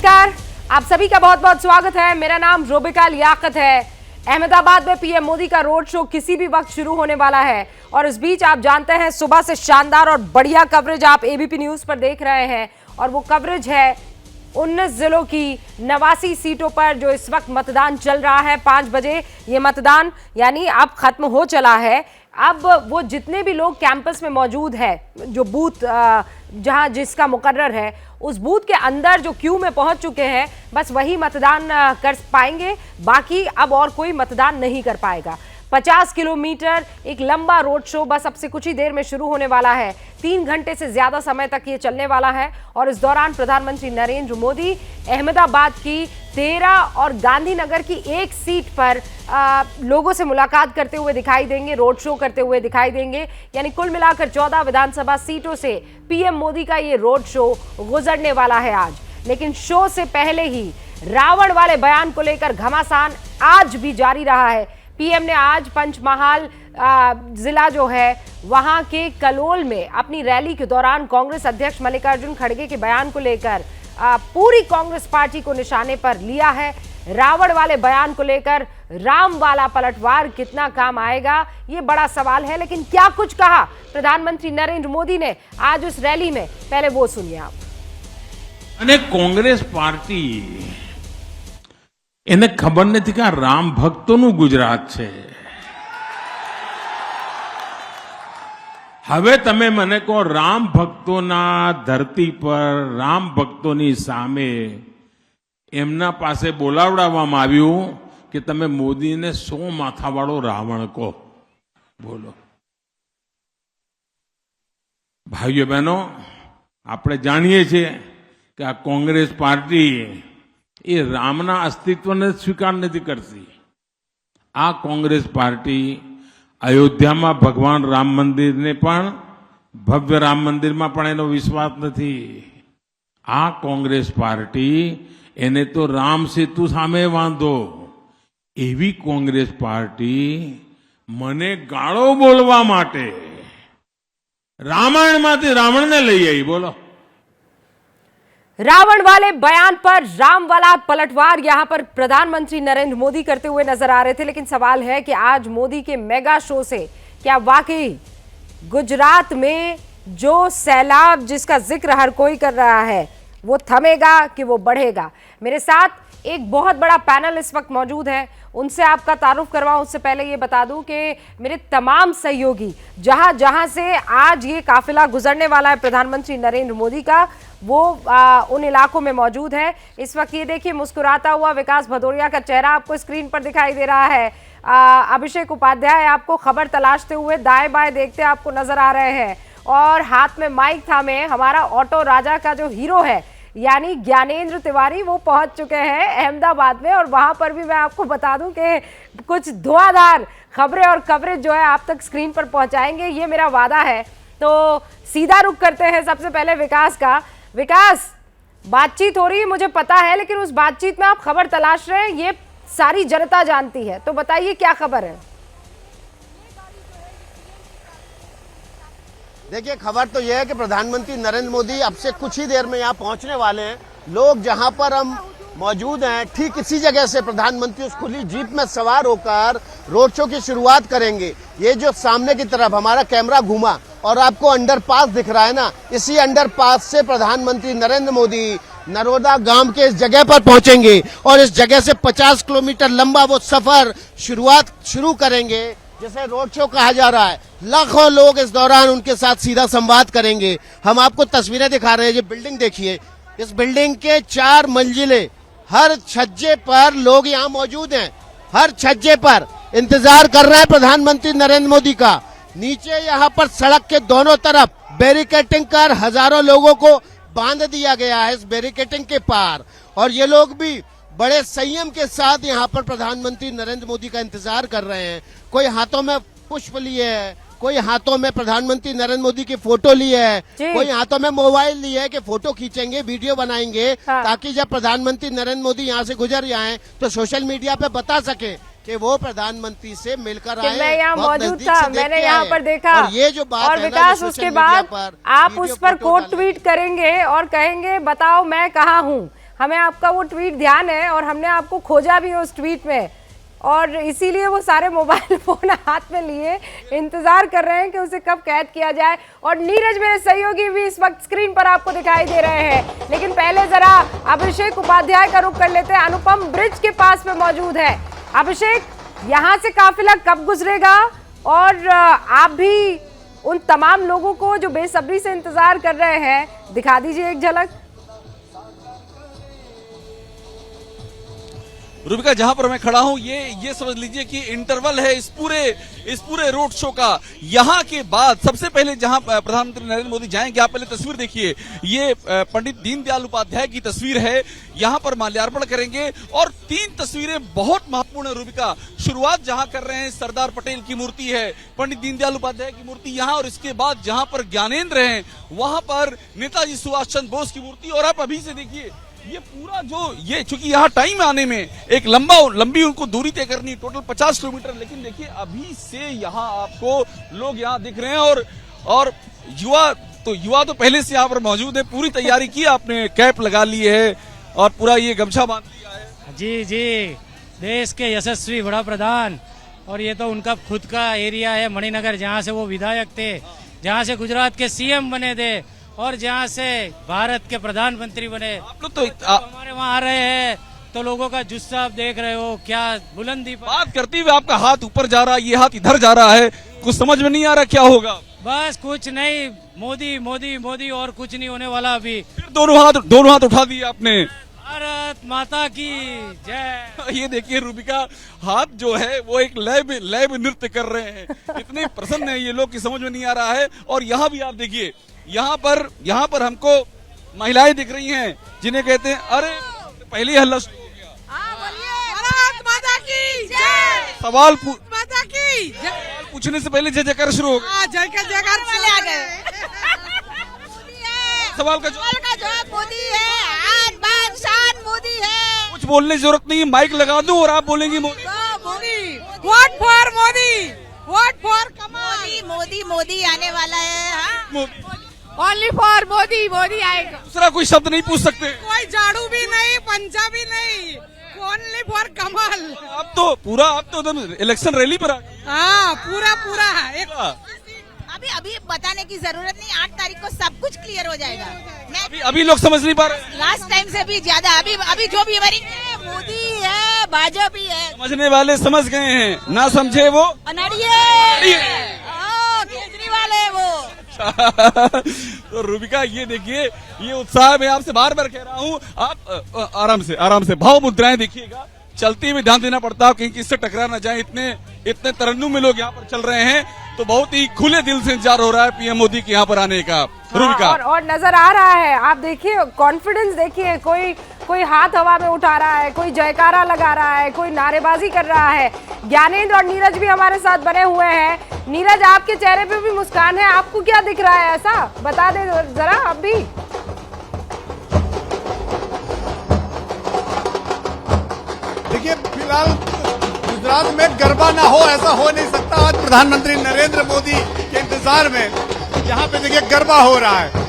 नमस्कार, आप सभी का बहुत बहुत स्वागत है। मेरा नाम रोबिका लियाकत है। अहमदाबाद में पीएम मोदी का रोड शो किसी भी वक्त शुरू होने वाला है और इस बीच आप जानते हैं सुबह से शानदार और बढ़िया कवरेज आप एबीपी न्यूज पर देख रहे हैं और वो कवरेज है 19 जिलों की 89 सीटों पर जो इस वक्त मतदान चल रहा है। 5 बजे ये मतदान यानी अब खत्म हो चला है। अब वो जितने भी लोग कैंपस में मौजूद है, जो बूथ जहां जिसका मुकर्रर है, उस बूथ के अंदर जो क्यू में पहुंच चुके हैं, बस वही मतदान कर पाएंगे। बाकी अब और कोई मतदान नहीं कर पाएगा। 50 किलोमीटर एक लंबा रोड शो बस अब से कुछ ही देर में शुरू होने वाला है। 3 घंटे से ज्यादा समय तक ये चलने वाला है और इस दौरान प्रधानमंत्री नरेंद्र मोदी अहमदाबाद की 13 और गांधीनगर की एक सीट पर लोगों से मुलाकात करते हुए दिखाई देंगे, रोड शो करते हुए दिखाई देंगे। यानी कुल मिलाकर 14 विधानसभा सीटों से पीएम मोदी का ये रोड शो गुजरने वाला है आज। लेकिन शो से पहले ही रावण वाले बयान को लेकर घमासान आज भी जारी रहा है। पीएम ने आज पंचमहाल जिला जो है वहां के कलोल में अपनी रैली के दौरान कांग्रेस अध्यक्ष मल्लिकार्जुन खड़गे के बयान को लेकर पूरी कांग्रेस पार्टी को निशाने पर लिया है। रावण वाले बयान को लेकर राम वाला पलटवार कितना काम आएगा, ये बड़ा सवाल है। लेकिन क्या कुछ कहा प्रधानमंत्री नरेंद्र मोदी ने आज उस रैली में, पहले वो सुनिए आप। कांग्रेस पार्टी એને ખબર નથી કે રામ ભક્તોનું ગુજરાત છે। હવે તમે મને કહો રામ ભક્તોના ધરતી પર રામ ભક્તોની સામે એમના પાસે બોલાવડાવવામાં આવ્યું કે તમે મોદીને 100 માથાવાળો રાવણ કહો। બોલો ભાઈઓ બહેનો, આપણે જાણીએ છીએ કે આ કોંગ્રેસ પાર્ટી એ રામના અસ્તિત્વને સ્વીકાર નથી કરતી। આ કોંગ્રેસ પાર્ટી અયોધ્યામાં ભગવાન રામ મંદિરને પણ ભવ્ય રામ મંદિરમાં પણ એનો વિશ્વાસ નથી। આ કોંગ્રેસ પાર્ટી એને તો રામ સેતુ સામે વાંધો, એવી કોંગ્રેસ પાર્ટી મને ગાળો બોલવા માટે રામાયણમાંથી રાવણને લઈ આવી। બોલો, रावण वाले बयान पर राम वाला पलटवार यहां पर प्रधानमंत्री नरेंद्र मोदी करते हुए नजर आ रहे थे। लेकिन सवाल है कि आज मोदी के मेगा शो से क्या वाकई गुजरात में जो सैलाब जिसका जिक्र हर कोई कर रहा है वो थमेगा कि वो बढ़ेगा। मेरे साथ एक बहुत बड़ा पैनल इस वक्त मौजूद है, उनसे आपका तारुफ करवाऊं। उससे पहले ये बता दूं कि मेरे तमाम सहयोगी जहां जहां से आज ये काफिला गुजरने वाला है प्रधानमंत्री नरेंद्र मोदी का, वो उन इलाकों में मौजूद है। इस वक्त ये देखिए मुस्कुराता हुआ विकास भदौरिया का चेहरा आपको स्क्रीन पर दिखाई दे रहा है। अभिषेक उपाध्याय आपको खबर तलाशते हुए दाएं बाएं देखते आपको नजर आ रहे हैं और हाथ में माइक थामे हमारा ऑटो राजा का जो हीरो है यानी ज्ञानेंद्र तिवारी, वो पहुंच चुके हैं अहमदाबाद में। और वहां पर भी मैं आपको बता दूं कि कुछ धुआंधार खबरें और कवरेज जो है आप तक स्क्रीन पर पहुंचाएंगे, ये मेरा वादा है। तो सीधा रुख करते हैं सबसे पहले विकास का। विकास, बातचीत हो रही है मुझे पता है, लेकिन उस बातचीत में आप खबर तलाश रहे हैं, ये सारी जनता जानती है, तो बताइए क्या खबर है। देखिए, खबर तो यह है कि प्रधानमंत्री नरेंद्र मोदी अब से कुछ ही देर में यहाँ पहुंचने वाले हैं। लोग जहां पर हम मौजूद हैं, ठीक इसी जगह से प्रधानमंत्री उस खुली जीप में सवार होकर रोड शो की शुरुआत करेंगे। ये जो सामने की तरफ हमारा कैमरा घूमा और आपको अंडरपास दिख रहा है ना, इसी अंडरपास से प्रधानमंत्री नरेंद्र मोदी नरोदा गांव के इस जगह पर पहुंचेंगे और इस जगह से 50 किलोमीटर लंबा वो सफर शुरू करेंगे, जिसे रोड शो कहा जा रहा है। लाखों लोग इस दौरान उनके साथ सीधा संवाद करेंगे। हम आपको तस्वीरें दिखा रहे हैं। ये बिल्डिंग देखिए, इस बिल्डिंग के 4 मंजिले, हर छज्जे पर लोग यहाँ मौजूद हैं। हर छज्जे पर इंतजार कर रहे हैं प्रधानमंत्री नरेंद्र मोदी का। नीचे यहाँ पर सड़क के दोनों तरफ बैरिकेटिंग कर हजारों लोगों को बांध दिया गया है इस बैरिकेटिंग के पार, और ये लोग भी बड़े संयम के साथ यहाँ पर प्रधानमंत्री नरेंद्र मोदी का इंतजार कर रहे हैं। कोई हाथों में पुष्प लिए है, कोई हाथों में प्रधानमंत्री नरेंद्र मोदी की फोटो लिए है, कोई हाथों में मोबाइल लिए है कि फोटो खींचेंगे, वीडियो बनाएंगे, ताकि जब प्रधानमंत्री नरेंद्र मोदी यहाँ से गुजर जाएं तो सोशल मीडिया पे बता सके कि वो प्रधानमंत्री से मिलकर आए। मैं यहाँ मौजूद था, मैंने यहाँ पर देखा। और ये जो बात और विकास, उसके बाद आप उस पर कोट ट्वीट करेंगे और कहेंगे बताओ मैं कहाँ हूँ। हमें आपका वो ट्वीट ध्यान है और हमने आपको खोजा भी उस ट्वीट में, और इसीलिए वो सारे मोबाइल फोन हाथ में लिए इंतजार कर रहे हैं कि उसे कब कैद किया जाए। और नीरज मेरे सहयोगी भी इस वक्त स्क्रीन पर आपको दिखाई दे रहे हैं, लेकिन पहले जरा अभिषेक उपाध्याय का रुख कर लेते हैं। अनुपम ब्रिज के पास में मौजूद है। अभिषेक, यहाँ से काफिला कब गुजरेगा, और आप भी उन तमाम लोगों को जो बेसब्री से इंतजार कर रहे हैं दिखा दीजिए एक झलक। रूबिका, जहां पर मैं खड़ा हूं ये समझ लीजिए कि इंटरवल है इस पूरे रोड शो का। यहां के बाद सबसे पहले जहां प्रधानमंत्री नरेंद्र मोदी जाएंगे, आप पहले तस्वीर देखिए, ये पंडित दीनदयाल उपाध्याय की तस्वीर है। यहां पर माल्यार्पण करेंगे और 3 तस्वीरें बहुत महत्वपूर्ण है रूबिका। शुरुआत जहां कर रहे हैं सरदार पटेल की मूर्ति है, पंडित दीनदयाल उपाध्याय की मूर्ति यहां, और इसके बाद जहां पर ज्ञानेंद्र हैं वहां पर नेताजी सुभाष चंद्र बोस की मूर्ति। और आप अभी से देखिए ये पूरा जो चूंकि यहाँ टाइम आने में एक लंबी उनको दूरी तय करनी, टोटल 50 किलोमीटर, लेकिन देखिए अभी से यहाँ आपको लोग यहाँ दिख रहे हैं। और युवा तो पहले से यहाँ पर मौजूद है। पूरी तैयारी की आपने, कैप लगा ली है और पूरा ये गमछा बांध लिया है। जी, देश के यशस्वी बड़ा प्रधान, और ये तो उनका खुद का एरिया है मणिनगर, जहाँ से वो विधायक थे, जहाँ से गुजरात के सीएम बने थे, और जहाँ से भारत के प्रधानमंत्री बने। आप लोग तो हमारे वहाँ आ रहे हैं तो लोगों का जुस्सा आप देख रहे हो, क्या बुलंदी पर। बात करते हुए आपका हाथ ऊपर जा रहा है, ये हाथ इधर जा रहा है, कुछ समझ में नहीं आ रहा क्या होगा। बस कुछ नहीं, मोदी मोदी मोदी, और कुछ नहीं होने वाला अभी। फिर दोनों हाथ उठा दिए आपने। भारत माता की जय। ये देखिए रूबिका, हाथ जो है वो एक लैब नृत्य कर रहे हैं। इतने प्रसन्न है ये लोग कि समझ में नहीं आ रहा है। और यहाँ भी आप देखिए, यहाँ पर हमको महिलाएं दिख रही हैं जिन्हें कहते हैं, अरे पहले ही हल्ला शुरू हो गया। भारत माता की जय। सवाल माता की सवाल पूछने से पहले जय जयकार शुरू हो गया। जयकार चले आ गए। सवाल का जवाब मोदी है, आन बान शान मोदी है। कुछ बोलने की जरूरत नहीं है, माइक लगा दूं और आप बोलेंगे Modi. Modi, vote for Modi, vote for kamal. Modi आने वाला है। ओनली फॉर मोदी, मोदी आएगा। दूसरा कोई शब्द नहीं पूछ सकते, कोई झाड़ू भी नहीं, पंजाबी नहीं, ओनली फॉर कमल। अब तो एकदम इलेक्शन रैली पर आ गए। हाँ, पूरा एक अभी बताने की जरूरत नहीं, 8 तारीख को सब कुछ क्लियर हो जाएगा। अभी लोग समझ नहीं पा रहे। लास्ट टाइम से भी ज्यादा अभी जो भी हमारी मोदी है, भाजपा है, समझने वाले समझ गए हैं, ना समझे वो अनड़िए केजरीवाल है वो। तो रूबिका, ये देखिए, ये उत्साह मैं आपसे बार बार कह रहा हूँ, आप आराम से भाव मुद्राएं देखिएगा, चलते हुए ध्यान देना पड़ता है क्योंकि इससे टकरा ना जाए। इतने तरन्नुम में लोग यहाँ पर चल रहे हैं, तो बहुत ही खुले दिल से इंतजार हो रहा है पीएम मोदी के यहाँ पर आने का। रूबिका, और नजर आ रहा है, आप देखिए कॉन्फिडेंस देखिए, कोई हाथ हवा में उठा रहा है, कोई जयकारा लगा रहा है, कोई नारेबाजी कर रहा है। ज्ञानेंद्र और नीरज भी हमारे साथ बने हुए हैं। नीरज, आपके चेहरे पे भी मुस्कान है, आपको क्या दिख रहा है ऐसा, बता दे जरा आप भी। देखिए, फिलहाल गुजरात में गरबा ना हो ऐसा हो नहीं सकता। आज प्रधानमंत्री नरेंद्र मोदी के इंतजार में यहाँ पे देखिए गरबा हो रहा है।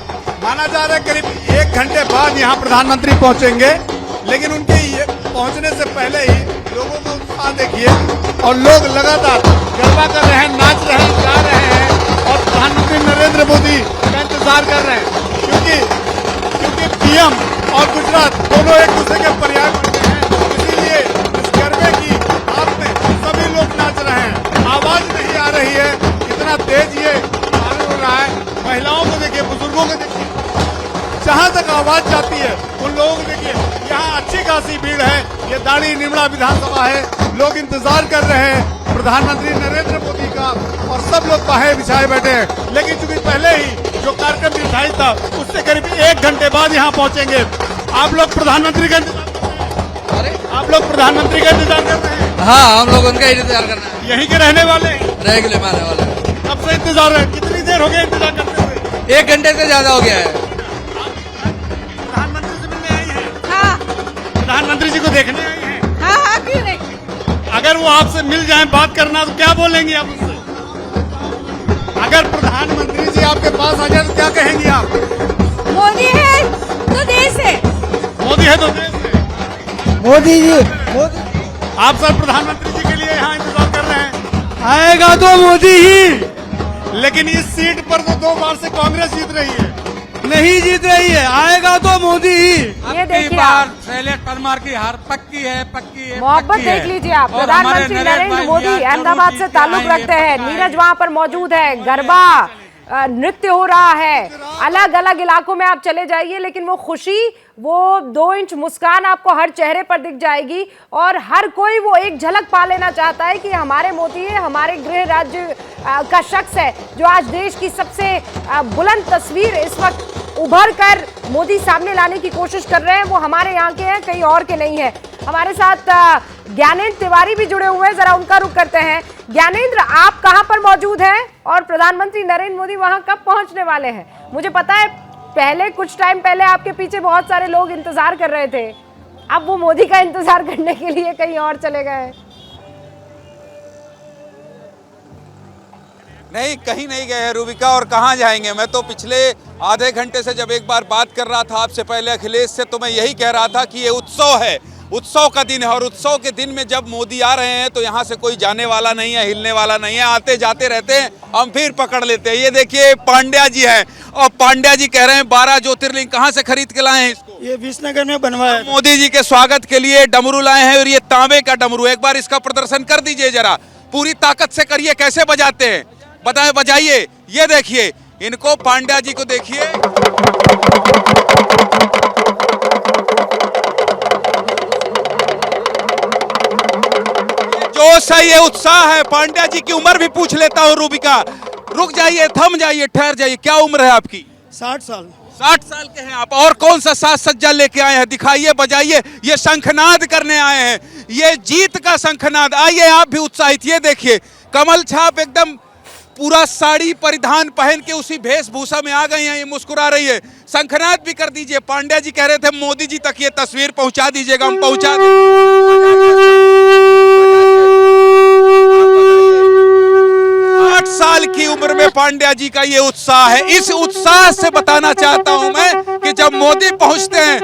माना जा रहा है करीब 1 घंटे बाद यहाँ प्रधानमंत्री पहुंचेंगे, लेकिन उनके पहुंचने से पहले ही लोगों को उत्साह देखिए, और लोग लगातार गरबा कर रहे हैं, नाच रहे हैं, गा रहे हैं और प्रधानमंत्री नरेंद्र मोदी का इंतजार कर रहे हैं, क्योंकि पीएम और गुजरात दोनों एक दूसरे के पर्याय बनते हैं। इसीलिए इस गरबे की आप में सभी लोग नाच रहे हैं। आवाज नहीं आ रही है, इतना तेज ये मालूम हो रहा है। महिलाओं को देखिए, बुजुर्गों को देखिए, जहां तक आवाज जाती है उन लोगों को देखिए। यहाँ अच्छी खासी भीड़ है। ये दाढ़ी निमड़ा विधानसभा है, लोग इंतजार कर रहे हैं प्रधानमंत्री नरेंद्र मोदी का, और सब लोग बाहें बिछाए बैठे हैं। लेकिन चूंकि पहले ही जो कार्यक्रम निर्धारित था उससे करीब 1 घंटे बाद यहाँ पहुंचेंगे। आप लोग प्रधानमंत्री का इंतजार कर रहे हैं? आप लोग प्रधानमंत्री का इंतजार कर रहे हैं? हाँ, हम लोग उनका इंतजार कर रहे हैं। यहीं के रहने वाले हैं? रेगुलर में आने वाले हैं। कब से इंतजार है? कितनी देर हो गया इंतजार करते हुए? 1 घंटे से ज्यादा हो गया है। प्रधानमंत्री से मिलने आई हैं? हाँ प्रधानमंत्री जी को देखने आई हैं? हाँ, क्यों नहीं। अगर वो आपसे मिल जाए, बात करना, तो क्या बोलेंगे आप उससे? अगर प्रधानमंत्री जी आपके पास आ जाए तो क्या कहेंगे आप? मोदी है तो देश है। मोदी है तो देश है। मोदी जी आप सब प्रधानमंत्री जी के लिए यहाँ इंतजार कर रहे हैं, आएगा तो मोदी ही, लेकिन इस सीट पर तो 2 बार से कांग्रेस जीत रही है। नहीं जीत रही है, आएगा तो मोदी ही। ये देखिए आप, शैलेश परमार की हार पक्की है मोहब्बत देख लीजिए आप। प्रधानमंत्री नरेंद्र मोदी अहमदाबाद से ताल्लुक रखते हैं। नीरज वहां पर मौजूद है, गरबा नृत्य हो रहा है, अलग अलग इलाकों में आप चले जाइए, लेकिन वो खुशी, वो 2 इंच मुस्कान आपको हर चेहरे पर दिख जाएगी और हर कोई वो एक झलक पा लेना चाहता है कि हमारे मोदी है, हमारे गृह राज्य का शख्स है जो आज देश की सबसे बुलंद तस्वीर इस वक्त उभर कर मोदी सामने लाने की कोशिश कर रहे हैं। वो हमारे यहाँ के हैं, कहीं और के नहीं है। हमारे साथ ज्ञानेंद्र तिवारी भी जुड़े हुए हैं, जरा उनका रुख करते हैं। ज्ञानेंद्र, आप कहां पर मौजूद हैं और प्रधानमंत्री नरेंद्र मोदी वहां कब पहुंचने वाले हैं? मुझे पता है पहले कुछ टाइम पहले आपके पीछे बहुत सारे लोग इंतजार कर रहे थे, अब वो मोदी का इंतजार करने के लिए कहीं और चले गए। नहीं, कहीं नहीं गए हैं रूबिका, और कहाँ जाएंगे। मैं तो पिछले आधे घंटे से जब एक बार बात कर रहा था आपसे पहले अखिलेश से, तो मैं यही कह रहा था कि ये उत्सव है, उत्सव का दिन है, और उत्सव के दिन में जब मोदी आ रहे हैं तो यहाँ से कोई जाने वाला नहीं है, हिलने वाला नहीं है। आते जाते रहते हैं, हम फिर पकड़ लेते हैं। ये देखिए पांड्या जी हैं, और पांड्या जी कह रहे हैं 12 ज्योतिर्लिंग कहाँ से खरीद के लाए हैं इसको? ये विसनगर में बनवाया। मोदी जी के स्वागत के लिए डमरू लाए हैं, और ये तांबे का डमरू। एक बार इसका प्रदर्शन कर दीजिए जरा, पूरी ताकत से करिए, कैसे बजाते हैं बताए, बजाइए। ये देखिए इनको, पांड्या जी को देखिए। जोश है, ये उत्साह है। पांड्या जी की उम्र भी पूछ लेता हूँ रूबिका। रुक जाइए, थम जाइए, ठहर जाइए। क्या उम्र है आपकी? 60 साल। 60 साल के हैं आप, और कौन सा साज सज्जा लेके आए हैं? दिखाइए, बजाइए। ये शंखनाद करने आए हैं, ये जीत का शंखनाद। आइए आप भी उत्साहित। ये देखिए कमल छाप एकदम पूरा साड़ी परिधान पहन के उसी वेशभूषा में आ गई हैं, ये मुस्कुरा रही है। शंखनाद भी कर दीजिए। पांड्या जी कह रहे थे मोदी जी तक ये तस्वीर पहुंचा दीजिएगा, हम पहुंचा देंगे। 8 साल की उम्र में पांड्या जी का ये उत्साह है। इस उत्साह से बताना चाहता हूं मैं कि जब मोदी पहुंचते हैं,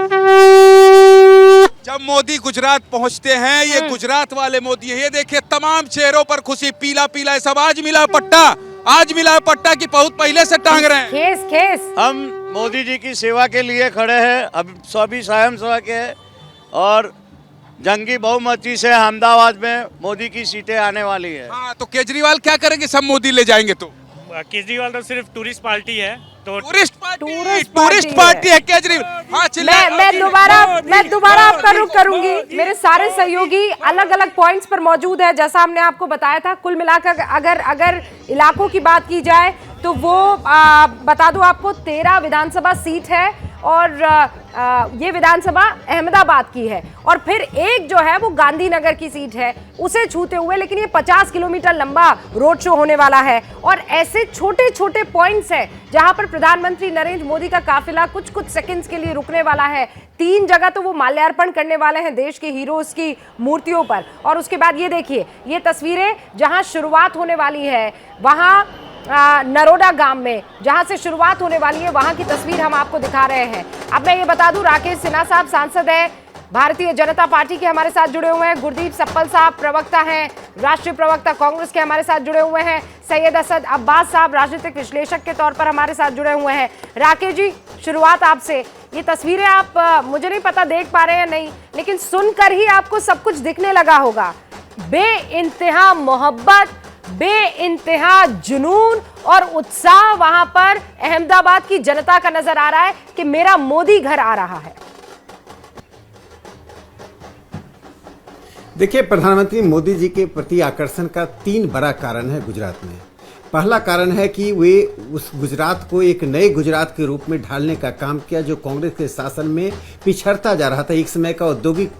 जब मोदी गुजरात पहुंचते हैं, ये गुजरात वाले मोदी है। ये देखिए तमाम चेहरों पर खुशी, पीला पीला सब। आज मिला पट्टा, आज मिला पट्टा की बहुत पहले से टांग रहे हैं। खेस खेस। हम मोदी जी की सेवा के लिए खड़े हैं, अब सभी स्वयं सेवा के हैं, और जंगी बहुमती से अहमदाबाद में मोदी की सीटें आने वाली है। हाँ, तो केजरीवाल क्या करेंगे? सब मोदी ले जाएंगे तो? केजरीवाल तो सिर्फ टूरिस्ट पार्टी है, तो टूरिस्ट पार्टी है केजरीवाल। हाँ, मैं दोबारा आपका रुख करूंगी। मेरे सारे सहयोगी अलग अलग पॉइंट्स पर मौजूद है, जैसा हमने आपको बताया था। कुल मिलाकर अगर इलाकों की बात की जाए तो वो बता दूं आपको 13 विधानसभा सीट है, और ये विधानसभा अहमदाबाद की है, और फिर एक जो है वो गांधीनगर की सीट है, उसे छूते हुए। लेकिन ये 50 किलोमीटर लंबा रोड शो होने वाला है, और ऐसे छोटे छोटे पॉइंट्स हैं जहां पर प्रधानमंत्री नरेंद्र मोदी का काफिला कुछ कुछ सेकंड्स के लिए रुकने वाला है। 3 जगह तो वो माल्यार्पण करने वाले हैं देश के हीरोज की मूर्तियों पर, और उसके बाद ये देखिए ये तस्वीरें जहां शुरुआत होने वाली है, वहां नरोडा गांव में जहां से शुरुआत होने वाली है, वहां की तस्वीर हम आपको दिखा रहे हैं। अब मैं ये बता दूं, राकेश सिन्हा साहब सांसद है, भारतीय जनता पार्टी के हमारे साथ जुड़े हुए हैं। गुरदीप सप्पल साहब प्रवक्ता हैं, राष्ट्रीय प्रवक्ता कांग्रेस के हमारे साथ जुड़े हुए हैं। सैयद असद अब्बास साहब राजनीतिक विश्लेषक के तौर पर हमारे साथ जुड़े हुए हैं। राकेश जी, शुरुआत आपसे। ये तस्वीरें आप मुझे नहीं पता देख पा रहे हैं नहीं, लेकिन सुनकर ही आपको सब कुछ दिखने लगा होगा। बेइंतहा मोहब्बत, बेइंतहा जुनून और उत्साह वहां पर अहमदाबाद की जनता का नजर आ रहा है कि मेरा मोदी घर आ रहा है। देखिए, प्रधानमंत्री मोदी जी के प्रति आकर्षण का 3 बड़ा कारण है गुजरात में। पहला कारण है कि वे उस गुजरात को एक नए गुजरात के रूप में ढालने का काम किया जो कांग्रेस के शासन में पिछड़ता जा रहा था। एक समय का औद्योगिक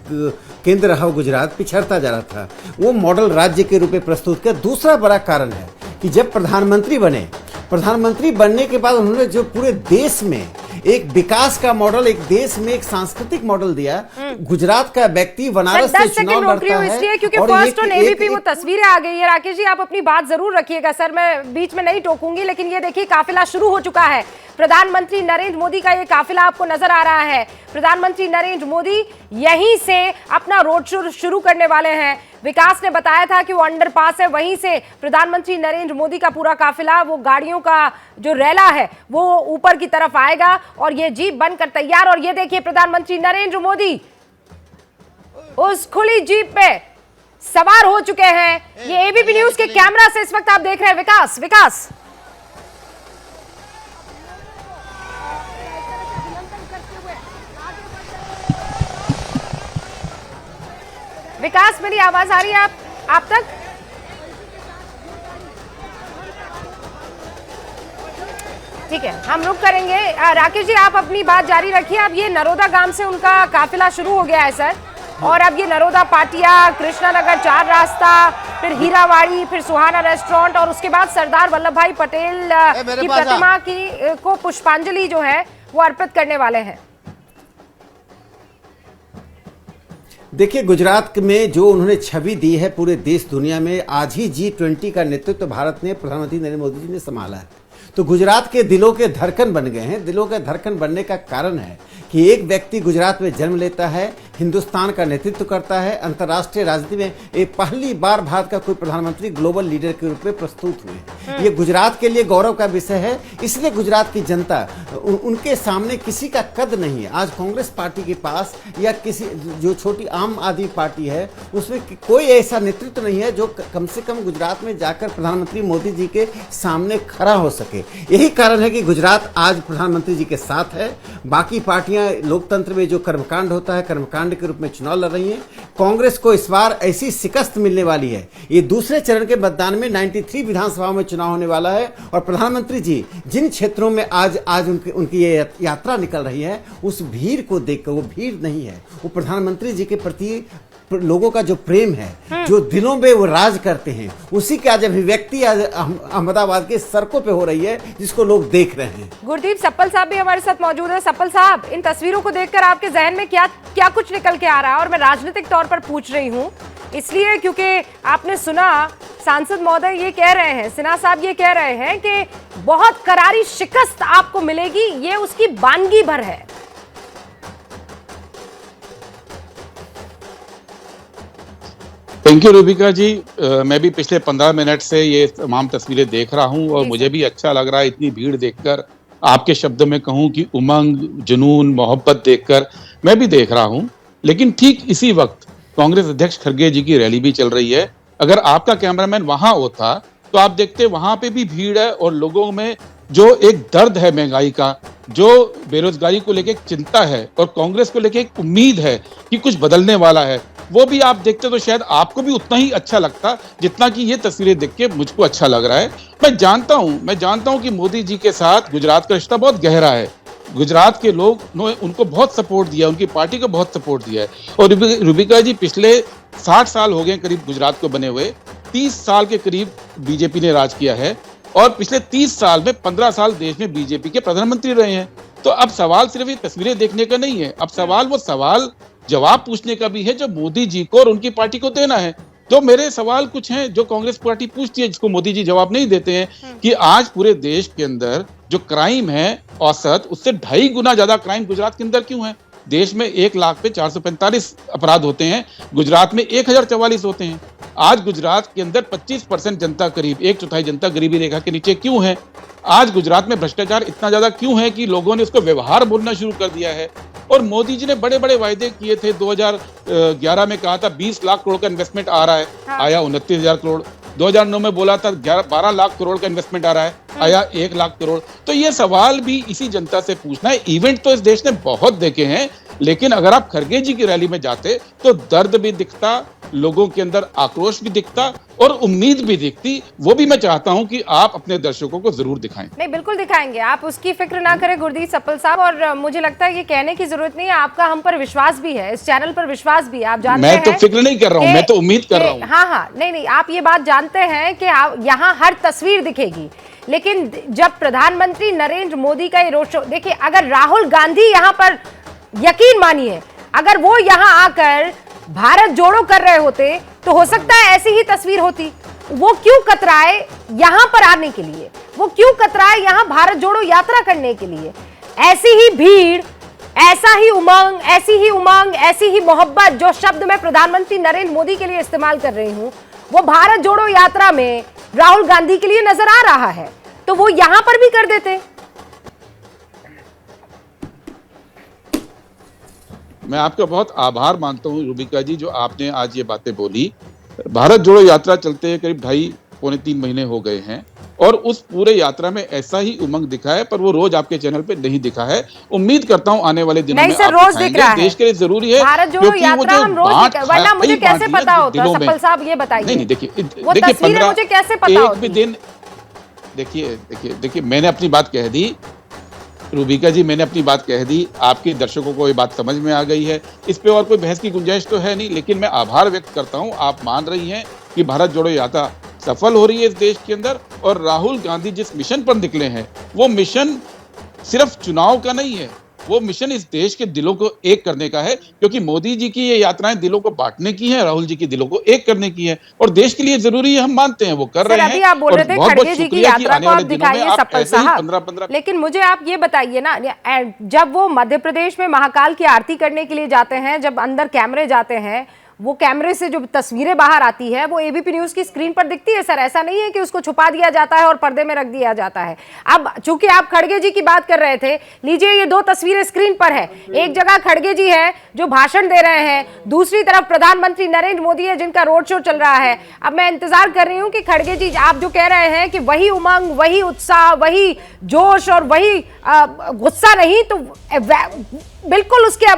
केंद्र रहा गुजरात, पिछड़ता जा रहा था, वो मॉडल राज्य के रूप में प्रस्तुत किया। दूसरा बड़ा कारण है कि जब प्रधानमंत्री बनने के बाद उन्होंने जो पूरे देश में एक विकास का मॉडल, एक देश में एक सांस्कृतिक मॉडल दिया। गुजरात का व्यक्ति बनारस से चुनाव लड़ता है, इसलिए क्योंकि फर्स्ट ऑन एबीपी वो तस्वीरें आ गई है। राकेश जी, आप अपनी बात जरूर रखिएगा सर, मैं बीच में नहीं टोकूंगी, लेकिन ये देखिए काफिला शुरू हो चुका है। प्रधानमंत्री नरेंद्र मोदी का ये काफिला आपको नजर आ रहा है। प्रधानमंत्री नरेंद्र मोदी यहीं से अपना रोड शो शुरू करने वाले हैं। विकास ने बताया था कि वो अंडरपास है, वहीं से प्रधानमंत्री नरेंद्र मोदी का पूरा काफिला, वो गाड़ियों का जो रैला है वो ऊपर की तरफ आएगा और ये जीप बनकर तैयार। और ये देखिए प्रधानमंत्री नरेंद्र मोदी उस खुली जीप पे सवार हो चुके हैं। ये एबीपी न्यूज के कैमरा से इस वक्त आप देख रहे हैं विकास। विकास, मेरी आवाज आ रही है आप तक? ठीक है, हम रुक करेंगे। राकेश जी, आप अपनी बात जारी रखिए। अब ये नरोदा गांव से उनका काफिला शुरू हो गया है सर, और अब ये नरोदा पाटिया, कृष्णा नगर 4 रास्ता, फिर हीरावाड़ी, फिर सुहाना रेस्टोरेंट और उसके बाद सरदार वल्लभ भाई पटेल की प्रतिमा को पुष्पांजलि जो है वो अर्पित करने वाले हैं। देखिए, गुजरात में जो उन्होंने छवि दी है पूरे देश दुनिया में, आज ही G20 का नेतृत्व भारत ने, प्रधानमंत्री नरेंद्र मोदी जी ने संभाला है। तो गुजरात के दिलों के धड़कन बन गए हैं। दिलों के धड़कन बनने का कारण है कि एक व्यक्ति गुजरात में जन्म लेता है, हिंदुस्तान का नेतृत्व करता है, अंतर्राष्ट्रीय राजनीति में एक पहली बार भारत का कोई प्रधानमंत्री ग्लोबल लीडर के रूप में प्रस्तुत हुए। ये गुजरात के लिए गौरव का विषय है। इसलिए गुजरात की जनता, उनके सामने किसी का कद नहीं है। आज कांग्रेस पार्टी के पास या किसी जो छोटी आम आदमी पार्टी है उसमें कोई ऐसा नेतृत्व नहीं है जो कम से कम गुजरात में जाकर प्रधानमंत्री मोदी जी के सामने खड़ा हो सके। यही कारण है कि गुजरात आज प्रधानमंत्री जी के साथ है। बाकी पार्टियां लोकतंत्र में जो कर्मकांड होता है, कर्मकांड के रूप में चुनाव लड़ रही हैं। कांग्रेस को इस बार ऐसी शिकस्त मिलने वाली है। ये दूसरे चरण के मतदान में 93 विधानसभाओं में चुनाव होने वाला है और प्रधानमंत्री जी जिन क्षेत्रों में आज उनकी ये यात्रा निकल रही है, उस भीड़ को देखकर, वो भीड़ नहीं है, वो प्रधानमंत्री जी के प्रति लोगों का जो प्रेम है, जो दिलों में वो राज करते हैं, उसी की आज अभिव्यक्ति आज अहमदाबाद के सड़कों पे हो रही है, जिसको लोग देख रहे हैं। गुरदीप सप्पल साहब भी हमारे साथ मौजूद है। सप्पल साहब, इन तस्वीरों को देखकर आपके जहन में क्या कुछ निकल के आ रहा है? और मैं राजनीतिक तौर पर पूछ रही हूँ इसलिए क्योंकि आपने सुना सांसद महोदय ये कह रहे हैं, सिन्हा साहब ये कह रहे हैं कि बहुत करारी शिकस्त आपको मिलेगी, ये उसकी वानगी भर है। थैंक यू रूबिका जी। मैं भी पिछले 15 मिनट से ये तमाम तस्वीरें देख रहा हूं और मुझे भी अच्छा लग रहा है इतनी भीड़ देखकर। आपके शब्दों में कहूं कि उमंग, जुनून, मोहब्बत देखकर मैं भी देख रहा हूं। लेकिन ठीक इसी वक्त कांग्रेस अध्यक्ष खड़गे जी की रैली भी चल रही है। अगर आपका कैमरामैन वहां होता तो आप देखते वहां पे भी भीड़ है और लोगों में जो एक दर्द है महंगाई का, जो बेरोजगारी को लेके चिंता है और कांग्रेस को लेके एक उम्मीद है कि कुछ बदलने वाला है, वो भी आप देखते तो शायद आपको भी उतना ही अच्छा लगता जितना कि ये तस्वीरें देख के मुझको अच्छा लग रहा है। मैं जानता हूं कि मोदी जी के साथ गुजरात का रिश्ता बहुत गहरा है। गुजरात के लोग उनको बहुत सपोर्ट दिया, उनकी पार्टी को बहुत सपोर्ट दिया है। और रूबिका जी, पिछले 60 साल हो गए करीब गुजरात को बने हुए। 30 साल के करीब बीजेपी ने राज किया है और पिछले 30 साल में 15 साल देश में बीजेपी के प्रधानमंत्री रहे हैं। तो अब सवाल सिर्फ ये तस्वीरें देखने का नहीं है, अब सवाल जवाब पूछने का भी है जो मोदी जी को और उनकी पार्टी को देना है। तो मेरे सवाल कुछ हैं जो कांग्रेस पार्टी पूछती है जिसको मोदी जी जवाब नहीं देते हैं कि आज पूरे देश के अंदर जो क्राइम है औसत उससे 2.5 गुना ज्यादा क्राइम गुजरात के अंदर क्यों है? देश में 1 लाख पे 445 अपराध होते हैं, गुजरात में 1044 होते हैं। आज गुजरात के अंदर 25% जनता, करीब 1/4 जनता गरीबी रेखा के नीचे क्यों है? आज गुजरात में भ्रष्टाचार इतना ज्यादा क्यों है कि लोगों ने उसको व्यवहार बोलना शुरू कर दिया है? और मोदी जी ने बड़े बड़े वायदे किए थे। 2011 में कहा था 20 लाख करोड़ का इन्वेस्टमेंट आ रहा है, आया 29,000 करोड़। 2009 में बोला था 12 लाख करोड़ का इन्वेस्टमेंट आ रहा है, आया 1 लाख करोड़। तो ये सवाल भी इसी जनता से पूछना है। इवेंट तो इस देश ने बहुत देखे हैं, लेकिन अगर आप खड़गे जी की रैली में जाते तो दर्द भी दिखता, लोगों के अंदर आक्रोश भी दिखता और उम्मीद भी दिखती। वो भी मैं चाहता हूं कि आप अपने दर्शकों को जरूर दिखाएं। नहीं, बिल्कुल दिखाएंगे, आप उसकी फिक्र ना करें गुरदीप सप्पल साहब। और मुझे लगता है ये कहने की जरूरत नहीं है, आपका हम पर विश्वास भी है, इस चैनल पर विश्वास भी है। आप जानते हैं, मैं तो फिक्र नहीं कर रहा हूं, मैं तो उम्मीद कर रहा हूं। हाँ, नहीं, आप ये बात जानते हैं कि यहाँ हर तस्वीर दिखेगी, लेकिन जब प्रधानमंत्री नरेंद्र मोदी का ये रोड शो, देखिए, अगर राहुल गांधी यहाँ पर, यकीन मानिए, अगर वो यहाँ आकर भारत जोड़ो कर रहे होते तो हो सकता है ऐसी ही तस्वीर होती। वो क्यों कतराए यहाँ पर आने के लिए? वो क्यों कतराए यहां भारत जोड़ो यात्रा करने के लिए? ऐसी ही भीड़, ऐसा ही उमंग, ऐसी ही मोहब्बत जो शब्द मैं प्रधानमंत्री नरेंद्र मोदी के लिए इस्तेमाल कर रही हूं, वो भारत जोड़ो यात्रा में राहुल गांधी के लिए नजर आ रहा है, तो वो यहां पर भी कर देते। मैं आपका बहुत आभार मानता हूं रूबिका जी, जो आपने आज ये बातें बोली। भारत जोड़ो यात्रा चलते हैं करीब 2.5-3 महीने हो गए हैं और उस पूरे यात्रा में ऐसा ही उमंग दिखा है, पर वो रोज आपके चैनल पे नहीं दिखा है। उम्मीद करता हूं आने वाले दिनों में आप रोज दिख रहा है। देश के लिए जरूरी है भारत जोड़ो यात्रा हम रोज, वरना मुझे कैसे पता होता? सफल साहब ये बताइए। नहीं, देखिए वो तस्वीरें मुझे कैसे पता होती? एक भी दिन देखिए मैंने अपनी बात कह दी रूबिका जी, मैंने अपनी बात कह दी, आपके दर्शकों को ये बात समझ में आ गई है, इस पे और कोई बहस की गुंजाइश तो है नहीं। लेकिन मैं आभार व्यक्त करता हूं, आप मान रही हैं कि भारत जोड़ो यात्रा सफल हो रही है इस देश के अंदर, और राहुल गांधी जिस मिशन पर निकले हैं वो मिशन सिर्फ चुनाव का नहीं है, वो मिशन इस देश के दिलों को एक करने का है। क्योंकि मोदी जी की ये यात्राएं दिलों को बांटने की हैं, राहुल जी की दिलों को एक करने की है, और देश के लिए जरूरी है, हम मानते हैं, वो कर रहे हैं। अभी आप बोल रहे थे खड़गे जी की यात्रा को आप दिखाइए सफल साहब, लेकिन मुझे आप ये बताइए ना, जब वो मध्य प्रदेश में महाकाल की आरती करने के लिए जाते हैं, जब अंदर कैमरे जाते हैं, वो कैमरे से जो तस्वीरें बाहर आती है वो एबीपी न्यूज की स्क्रीन पर दिखती है। सर, ऐसा नहीं है कि उसको छुपा दिया जाता है और पर्दे में रख दिया जाता है। अब चूंकि आप खड़गे जी की बात कर रहे थे, लीजिए ये 2 तस्वीरें स्क्रीन पर है। एक जगह खड़गे जी है जो भाषण दे रहे हैं, दूसरी तरफ प्रधानमंत्री नरेंद्र मोदी है जिनका रोड शो चल रहा है। अब मैं इंतजार कर रही हूं कि खड़गे जी आप जो कह रहे हैं कि वही उमंग, वही उत्साह, वही जोश और वही गुस्सा नहीं, तो बिल्कुल उसके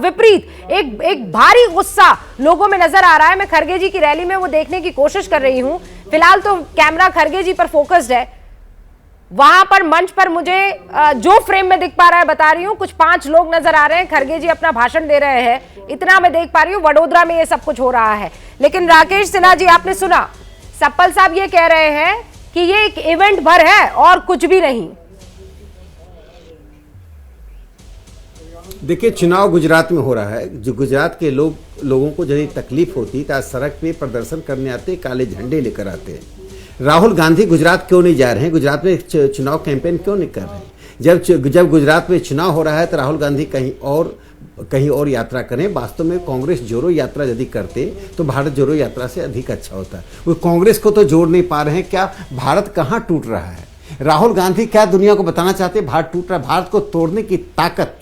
विपरीत एक भारी गुस्सा लोगों में नजर आ रहा है। मैं खड़गे जी की रैली में वो देखने की कोशिश कर रही हूं। फिलहाल तो कैमरा खड़गे जी पर फोकस्ड है। वहां पर मंच पर मुझे जो फ्रेम में दिख पा रहा है बता रही हूं, कुछ 5 लोग नजर आ रहे हैं। खड़गे जी अपना भाषण दे रहे हैं, इतना मैं देख पा रही हूं। वडोदरा में ये सब कुछ हो रहा है। लेकिन राकेश सिन्हा जी, आपने सुना सप्पल साहब ये कह रहे हैं कि ये एक इवेंट भर है और कुछ भी नहीं। देखिए, चुनाव गुजरात में हो रहा है। जो गुजरात के लोगों को यदि तकलीफ होती तो आज सड़क पे प्रदर्शन करने आते, काले झंडे लेकर आते। राहुल गांधी गुजरात क्यों नहीं जा रहे हैं? गुजरात में चुनाव कैंपेन क्यों नहीं कर रहे हैं? जब गुजरात में चुनाव हो रहा है तो राहुल गांधी कहीं और यात्रा करें। वास्तव में कांग्रेस जोड़ो यात्रा यदि करते तो भारत जोड़ो यात्रा से अधिक अच्छा होता। वो कांग्रेस को तो जोड़ नहीं पा रहे हैं। क्या भारत कहाँ टूट रहा है? राहुल गांधी क्या दुनिया को बताना चाहते? भारत टूट रहा है। भारत को तोड़ने की ताकत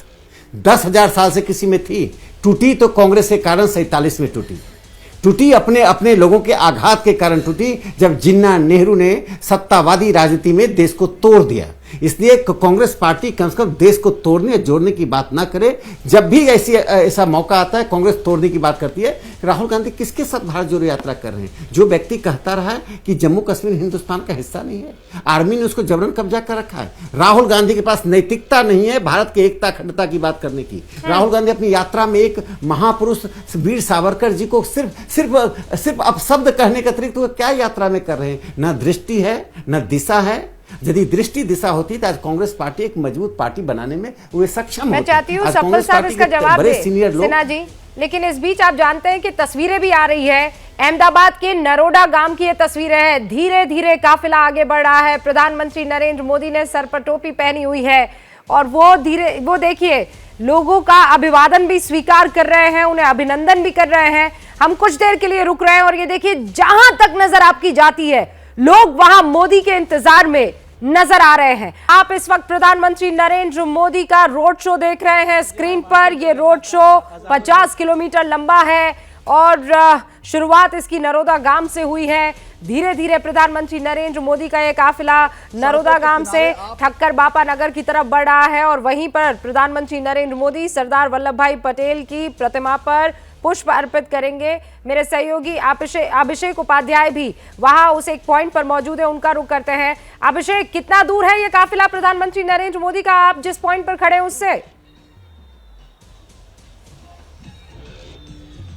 10,000 साल से किसी में थी। टूटी तो कांग्रेस के कारण 47 में टूटी अपने लोगों के आघात के कारण टूटी, जब जिन्ना नेहरू ने सत्तावादी राजनीति में देश को तोड़ दिया। इसलिए कांग्रेस पार्टी कम से कम देश को तोड़ने जोड़ने की बात ना करे। जब भी ऐसा मौका आता है कांग्रेस तोड़ने की बात करती है। राहुल गांधी किसके साथ भारत जोड़ो यात्रा कर रहे हैं? जो व्यक्ति कहता रहा है कि जम्मू कश्मीर हिंदुस्तान का हिस्सा नहीं है, आर्मी ने उसको जबरन कब्जा कर रखा है। राहुल गांधी के पास नैतिकता नहीं है भारत की एकता अखंडता की बात करने की। राहुल गांधी अपनी यात्रा में एक महापुरुष वीर सावरकर जी को सिर्फ अपशब्द कहने के अतिरिक्त वो क्या यात्रा में कर रहे हैं? न दृष्टि है न दिशा है। यदि दृष्टि दिशा होती तो आज कांग्रेस पार्टी एक मजबूत पार्टी बनाने में वे सक्षम होती। मैं चाहती हूँ सफल साहब इसका जवाब दे सिन्हा जी। लेकिन इस बीच आप जानते हैं कि तस्वीरें भी आ रही है। अहमदाबाद के नरोडा गांव की ये तस्वीरें हैं। धीरे धीरे काफिला आगे बढ़ रहा है। प्रधानमंत्री नरेंद्र मोदी ने सर पर टोपी पहनी हुई है और वो देखिए लोगों का अभिवादन भी स्वीकार कर रहे हैं, उन्हें अभिनंदन भी कर रहे हैं। हम कुछ देर के लिए रुक रहे हैं और ये देखिए जहां तक नजर आपकी जाती है लोग वहां मोदी के इंतजार में नजर आ रहे हैं। आप इस वक्त प्रधानमंत्री नरेंद्र मोदी का रोड शो देख रहे हैं स्क्रीन पर। यह रोड शो 50 किलोमीटर लंबा है और शुरुआत इसकी नरोदा गांव से हुई है। धीरे धीरे प्रधानमंत्री नरेंद्र मोदी का यह काफिला नरोदा गांव से ठक्कर बापा नगर की तरफ बढ़ रहा है और वहीं पर प्रधानमंत्री नरेंद्र मोदी सरदार वल्लभ भाई पटेल की प्रतिमा पर पुष्प अर्पित करेंगे। मेरे सहयोगी अभिषेक उपाध्याय भी वहां उस एक पॉइंट पर मौजूद है, उनका रुख करते हैं। अभिषेक, कितना दूर है ये काफिला प्रधानमंत्री नरेंद्र मोदी का आप जिस पॉइंट पर खड़े हैं उससे?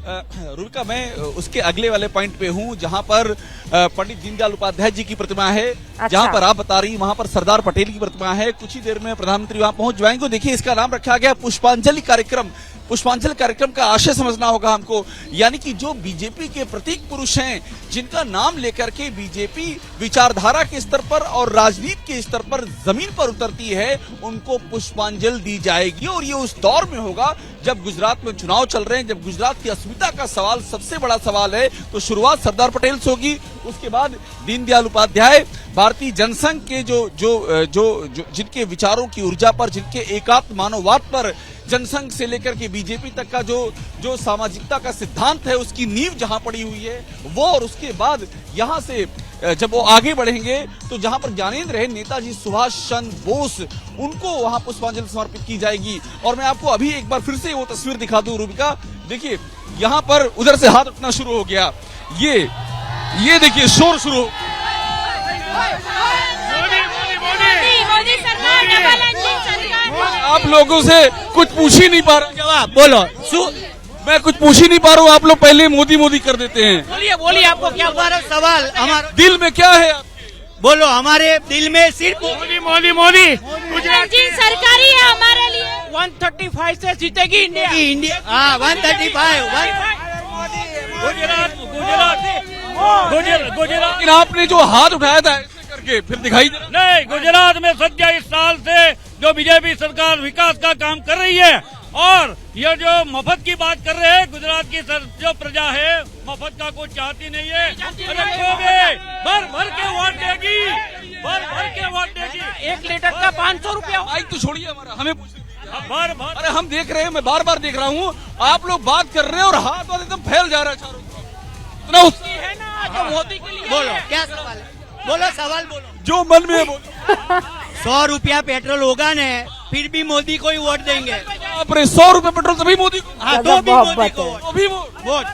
रुबिका, मैं उसके अगले वाले पॉइंट पे हूं जहां पर पंडित दीनदयाल उपाध्याय जी की प्रतिमा है। अच्छा। जहां पर आप बता रही वहां पर सरदार पटेल की प्रतिमा है। कुछ ही देर में प्रधानमंत्री वहां पहुंच जाएंगे। देखिए इसका नाम रखा गया पुष्पांजलि कार्यक्रम। पुष्पांजलि कार्यक्रम का आशय समझना होगा हमको। यानी कि जो बीजेपी के प्रतीक पुरुष हैं, जिनका नाम लेकर के बीजेपी विचारधारा के स्तर पर और राजनीति के स्तर पर जमीन पर उतरती है, उनको पुष्पांजलि दी जाएगी। और ये उस दौर में होगा जब गुजरात में चुनाव चल रहे हैं, जब गुजरात की अस्मिता का सवाल सबसे बड़ा सवाल है। तो शुरुआत सरदार पटेल से होगी, उसके बाद दीनदयाल उपाध्याय, भारतीय जनसंघ के जो जिनके विचारों की ऊर्जा पर, जिनके एकात्म मानववाद पर, जनसंघ से लेकर के बीजेपी तक का जो सामाजिकता का सिद्धांत है, उसकी नींव जहां पड़ी हुई है वो, और उसके बाद यहां से जब वो आगे बढ़ेंगे तो जहां पर ज्ञानेंद्र है, नेताजी सुभाष चंद्र बोस, उनको वहां पुष्पांजलि समर्पित की जाएगी। और मैं आपको अभी एक बार फिर से वो तस्वीर दिखा दूं रूबिका, देखिए यहां पर उधर से हाथ उठना शुरू हो गया, ये देखिए शोर शुरू। आप लोगों से कुछ पूछ ही नहीं पा रहा, जवाब बोलो। मैं कुछ पूछ ही नहीं पा रहा हूँ, आप लोग पहले मोदी मोदी कर देते हैं। बोलिए आपको क्या हमारा सवाल, हमारा दिल में क्या है बोलो। हमारे दिल में सिर्फ मोदी गुजरात की सरकारी है हमारे लिए। 135 से जीतेगी इंडिया। हाँ 135 गुजरात। लेकिन आपने जो हाथ उठाया था ऐसे करके, फिर दिखाई नहीं, गुजरात में 27 साल से जो बीजेपी सरकार विकास का काम कर रही है, और ये जो मफत की बात कर रहे हैं, गुजरात की जो प्रजा है मफत का कुछ चाहती नहीं है। भर भर के वोट देगी, भर भर के वोट देगी। 1 लीटर का 500 रुपया। माइक तो छोड़िए हमारा, हमें भर भर। अरे हम देख रहे हैं, मैं बार बार देख रहा हूँ, आप लोग बात कर रहे हैं और हाथ वाथ एकदम फैल जा रहा है चारों तरफ। इतना है ना जो मोदी के लिए। बोलो क्या सवाल है, बोलो सवाल बोलो, जो मन में है बोलो। 100 रुपया पेट्रोल होगा न, फिर भी मोदी को ही वोट देंगे। अरे 100 रुपए पेट्रोल तभी मोदी को। हाँ तो भी मोदी को वोट,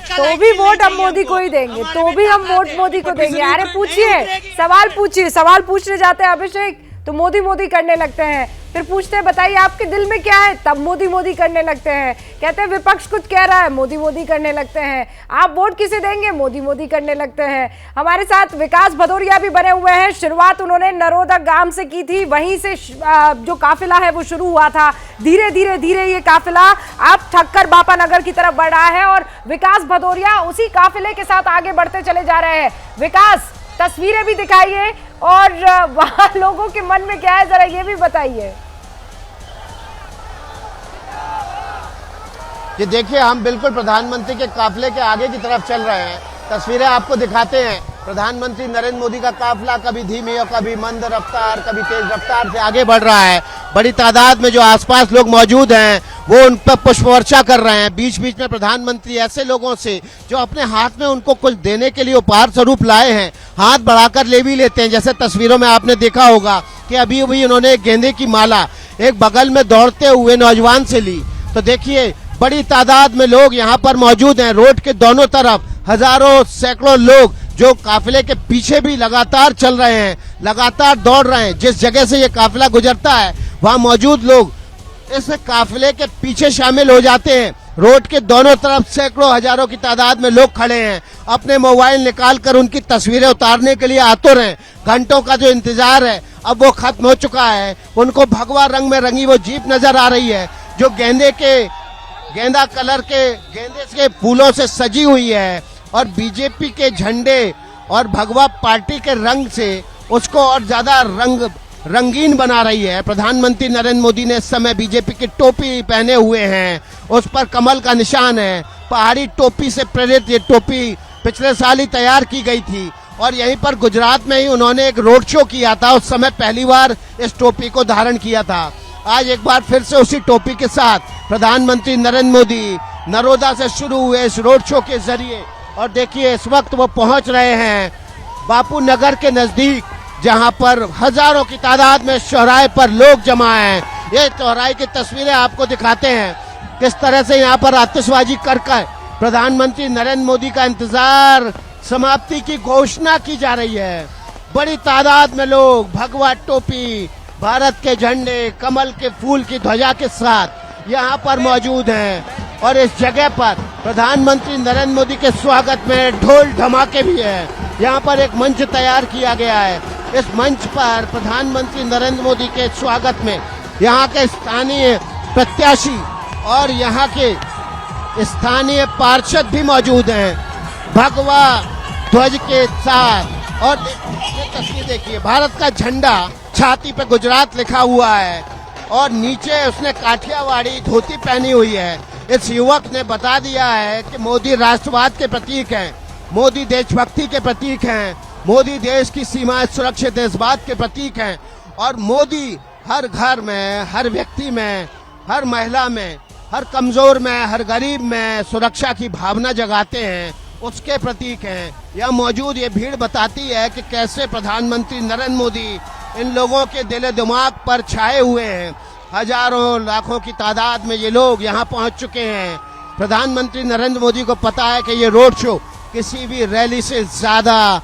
तो भी वोट हम मोदी को ही देंगे, तो भी हम वोट मोदी को देंगे। अरे पूछिए, सवाल पूछिए। सवाल पूछने जाते हैं अभिषेक तो मोदी मोदी करने लगते हैं, फिर पूछते हैं बताइए आपके दिल में क्या है, तब मोदी मोदी करने लगते हैं। कहते हैं विपक्ष कुछ कह रहा है, मोदी मोदी करने लगते हैं। आप वोट किसे देंगे, मोदी मोदी करने लगते हैं। हमारे साथ विकास भदौरिया भी बने हुए हैं। शुरुआत उन्होंने नरोदा गांव से की थी, वहीं से जो काफिला है वो शुरू हुआ था। धीरे धीरे धीरे ये काफिला अब ठक्कर बापा नगर की तरफ बढ़ रहा है और विकास भदौरिया उसी काफिले के साथ आगे बढ़ते चले जा रहे हैं। विकास, तस्वीरें भी दिखाइए और वहां लोगों के मन में क्या है जरा ये भी बताइए। ये देखिए, हम बिल्कुल प्रधानमंत्री के काफिले के आगे की तरफ चल रहे हैं। तस्वीरें आपको दिखाते हैं। प्रधानमंत्री नरेंद्र मोदी का काफिला कभी धीमी और कभी मंद रफ्तार, कभी तेज रफ्तार से आगे बढ़ रहा है। बड़ी तादाद में जो आसपास लोग मौजूद हैं वो उन पर पुष्प वर्षा कर रहे हैं। बीच बीच में प्रधानमंत्री ऐसे लोगों से जो अपने हाथ में उनको कुछ देने के लिए उपहार स्वरूप लाए हैं, हाथ बढ़ाकर ले भी लेते हैं। जैसे तस्वीरों में आपने देखा होगा कि अभी अभी उन्होंने गेंदे की माला एक बगल में दौड़ते हुए नौजवान से ली। तो देखिए, बड़ी तादाद में लोग यहाँ पर मौजूद हैं। रोड के दोनों तरफ हजारों सैकड़ों लोग जो काफिले के पीछे भी लगातार चल रहे हैं, लगातार दौड़ रहे हैं। जिस जगह से ये काफिला गुजरता है वहाँ मौजूद लोग इस काफिले के पीछे शामिल हो जाते हैं। रोड के दोनों तरफ सैकड़ों हजारों की तादाद में लोग खड़े हैं, अपने मोबाइल निकालकर उनकी तस्वीरें उतारने के लिए आतुर हैं। घंटों का जो इंतजार है अब वो खत्म हो चुका है। उनको भगवा रंग में रंगी वो जीप नजर आ रही है जो गेंदा कलर के गेंदे के फूलों से सजी हुई है और बीजेपी के झंडे और भगवा पार्टी के रंग से उसको और ज्यादा रंगीन बना रही है। प्रधानमंत्री नरेंद्र मोदी ने इस समय बीजेपी की टोपी पहने हुए हैं, उस पर कमल का निशान है। पहाड़ी टोपी से प्रेरित ये टोपी पिछले साल ही तैयार की गई थी और यहीं पर गुजरात में ही उन्होंने एक रोड शो किया था। उस समय पहली बार इस टोपी को धारण किया था। आज एक बार फिर से उसी टोपी के साथ प्रधानमंत्री नरेंद्र मोदी नरोदा से शुरू हुए इस रोड शो के जरिए, और देखिए इस वक्त वो पहुंच रहे हैं बापू नगर के नजदीक, जहां पर हजारों की तादाद में चौराहे पर लोग जमा हैं। ये चौराहे की तस्वीरें आपको दिखाते हैं किस तरह से यहाँ पर आतिशबाजी कर प्रधानमंत्री नरेंद्र मोदी का इंतजार समाप्ति की घोषणा की जा रही है। बड़ी तादाद में लोग भगवा टोपी, भारत के झंडे, कमल के फूल की ध्वजा के साथ यहाँ पर मौजूद हैं और इस जगह पर प्रधानमंत्री नरेंद्र मोदी के स्वागत में ढोल धमाके भी है। यहाँ पर एक मंच तैयार किया गया है। इस मंच पर प्रधानमंत्री नरेंद्र मोदी के स्वागत में यहाँ के स्थानीय प्रत्याशी और यहाँ के स्थानीय पार्षद भी मौजूद हैं भगवा ध्वज के साथ। और ये तस्वीर देखिए, भारत का झंडा, छाती पे गुजरात लिखा हुआ है और नीचे उसने काठियावाड़ी धोती पहनी हुई है। इस युवक ने बता दिया है कि मोदी राष्ट्रवाद के प्रतीक हैं, मोदी देशभक्ति के प्रतीक हैं, मोदी देश की सीमाएं सुरक्षित देशवाद के प्रतीक हैं और मोदी हर घर में, हर व्यक्ति में, हर महिला में, हर कमजोर में, हर गरीब में सुरक्षा की भावना जगाते हैं, उसके प्रतीक हैं। यह मौजूद ये भीड़ बताती है कि कैसे प्रधानमंत्री नरेंद्र मोदी इन लोगों के दिल दिमाग पर छाए हुए हैं। हजारों लाखों की तादाद में ये लोग यहाँ पहुँच चुके हैं। प्रधानमंत्री नरेंद्र मोदी को पता है कि ये रोड शो किसी भी रैली से ज्यादा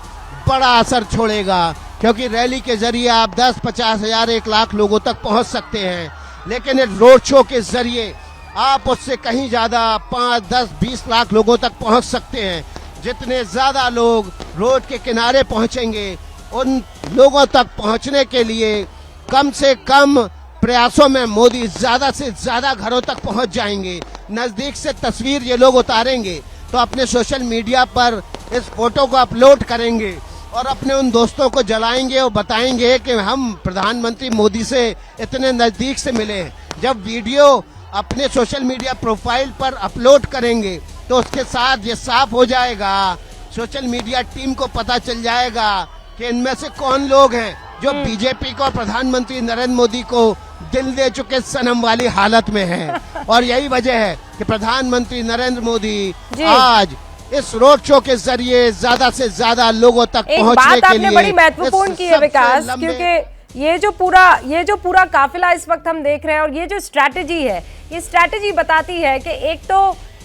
बड़ा असर छोड़ेगा, क्योंकि रैली के जरिए आप 10, 50 हजार, 1 लाख लोगों तक पहुंच सकते हैं, लेकिन इस रोड शो के जरिए आप उससे कहीं ज्यादा 5, 10, 20 लाख लोगों तक पहुंच सकते हैं। जितने ज्यादा लोग रोड के किनारे पहुंचेंगे, उन लोगों तक पहुंचने के लिए कम से कम प्रयासों में मोदी ज्यादा से ज्यादा घरों तक पहुंच जाएंगे। नजदीक से तस्वीर ये लोग उतारेंगे तो अपने सोशल मीडिया पर इस फोटो को अपलोड करेंगे और अपने उन दोस्तों को जलाएंगे और बताएंगे कि हम प्रधानमंत्री मोदी से इतने नजदीक से मिले हैं। जब वीडियो अपने सोशल मीडिया प्रोफाइल पर अपलोड करेंगे तो उसके साथ ये साफ हो जाएगा, सोशल मीडिया टीम को पता चल जाएगा कि इनमें से कौन लोग हैं जो बीजेपी को, प्रधानमंत्री नरेंद्र मोदी को दिल दे चुके सनम वाली हालत में हैं। और यही वजह है कि प्रधानमंत्री नरेंद्र मोदी आज इस रोड शो के जरिए ज्यादा से ज्यादा लोगों तक पहुंचने के लिए बड़ी महत्वपूर्ण की है विकास, क्योंकि ये जो पूरा काफिला इस वक्त हम देख रहे हैं और ये जो स्ट्रैटेजी है, ये स्ट्रैटेजी बताती है कि